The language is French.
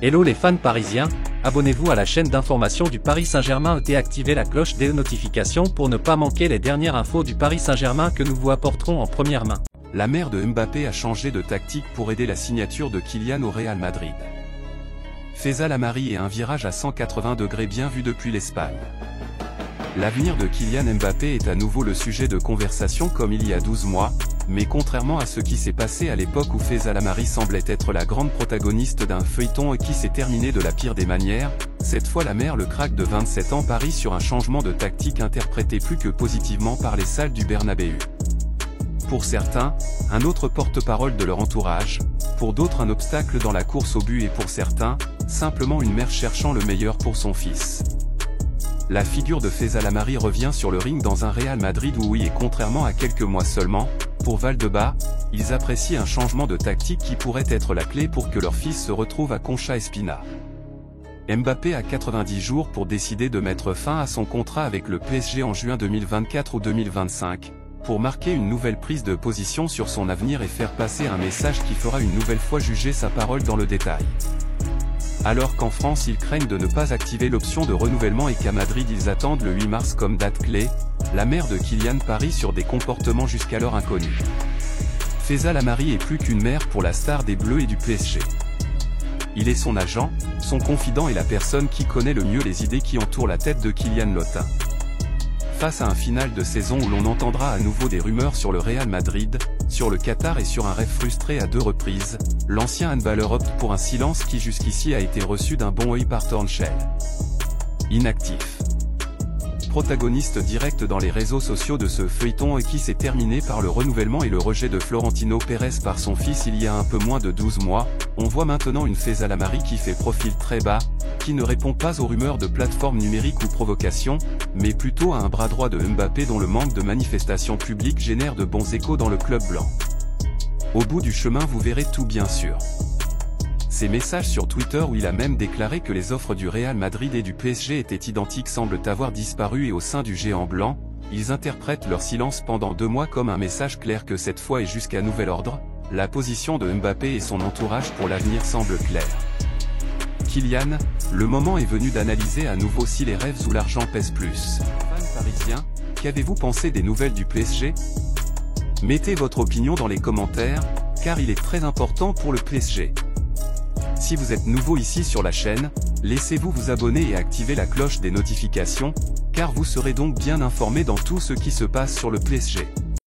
Hello les fans parisiens, abonnez-vous à la chaîne d'information du Paris Saint-Germain et activez la cloche des notifications pour ne pas manquer les dernières infos du Paris Saint-Germain que nous vous apporterons en première main. La mère de Mbappé a changé de tactique pour aider la signature de Kylian au Real Madrid. Faisal Amari et un virage à 180 degrés bien vu depuis l'Espagne. L'avenir de Kylian Mbappé est à nouveau le sujet de conversation comme il y a 12 mois, mais contrairement à ce qui s'est passé à l'époque où Faisal Amari semblait être la grande protagoniste d'un feuilleton qui s'est terminé de la pire des manières, cette fois la mère le crack de 27 ans parie sur un changement de tactique interprété plus que positivement par les salles du Bernabéu. Pour certains, un autre porte-parole de leur entourage, pour d'autres un obstacle dans la course au but et pour certains, simplement une mère cherchant le meilleur pour son fils. La figure de Faisal Amari revient sur le ring dans un Real Madrid où oui et contrairement à quelques mois seulement, pour Valdebebas, ils apprécient un changement de tactique qui pourrait être la clé pour que leur fils se retrouve à Concha Espina. Mbappé a 90 jours pour décider de mettre fin à son contrat avec le PSG en juin 2024 ou 2025, pour marquer une nouvelle prise de position sur son avenir et faire passer un message qui fera une nouvelle fois juger sa parole dans le détail. Alors qu'en France ils craignent de ne pas activer l'option de renouvellement et qu'à Madrid ils attendent le 8 mars comme date clé, la mère de Kylian parie sur des comportements jusqu'alors inconnus. Faisal Amari est plus qu'une mère pour la star des Bleus et du PSG. Il est son agent, son confident et la personne qui connaît le mieux les idées qui entourent la tête de Kylian Lotin. Face à un final de saison où l'on entendra à nouveau des rumeurs sur le Real Madrid, sur le Qatar et sur un rêve frustré à 2 reprises, l'ancien handballeur opte pour un silence qui jusqu'ici a été reçu d'un bon œil par Tornchel. Inactif. Protagoniste direct dans les réseaux sociaux de ce feuilleton et qui s'est terminé par le renouvellement et le rejet de Florentino Pérez par son fils il y a un peu moins de 12 mois, on voit maintenant une Faisal Amari qui fait profil très bas, qui ne répond pas aux rumeurs de plateformes numériques ou provocations, mais plutôt à un bras droit de Mbappé dont le manque de manifestations publiques génère de bons échos dans le club blanc. Au bout du chemin vous verrez tout bien sûr. Ses messages sur Twitter où il a même déclaré que les offres du Real Madrid et du PSG étaient identiques semblent avoir disparu et au sein du géant blanc, ils interprètent leur silence pendant 2 mois comme un message clair que cette fois et jusqu'à nouvel ordre, la position de Mbappé et son entourage pour l'avenir semble claire. Kylian, le moment est venu d'analyser à nouveau si les rêves ou l'argent pèsent plus. Fans parisiens, qu'avez-vous pensé des nouvelles du PSG? Mettez votre opinion dans les commentaires, car il est très important pour le PSG. Si vous êtes nouveau ici sur la chaîne, laissez-vous vous abonner et activer la cloche des notifications, car vous serez donc bien informé dans tout ce qui se passe sur le PSG.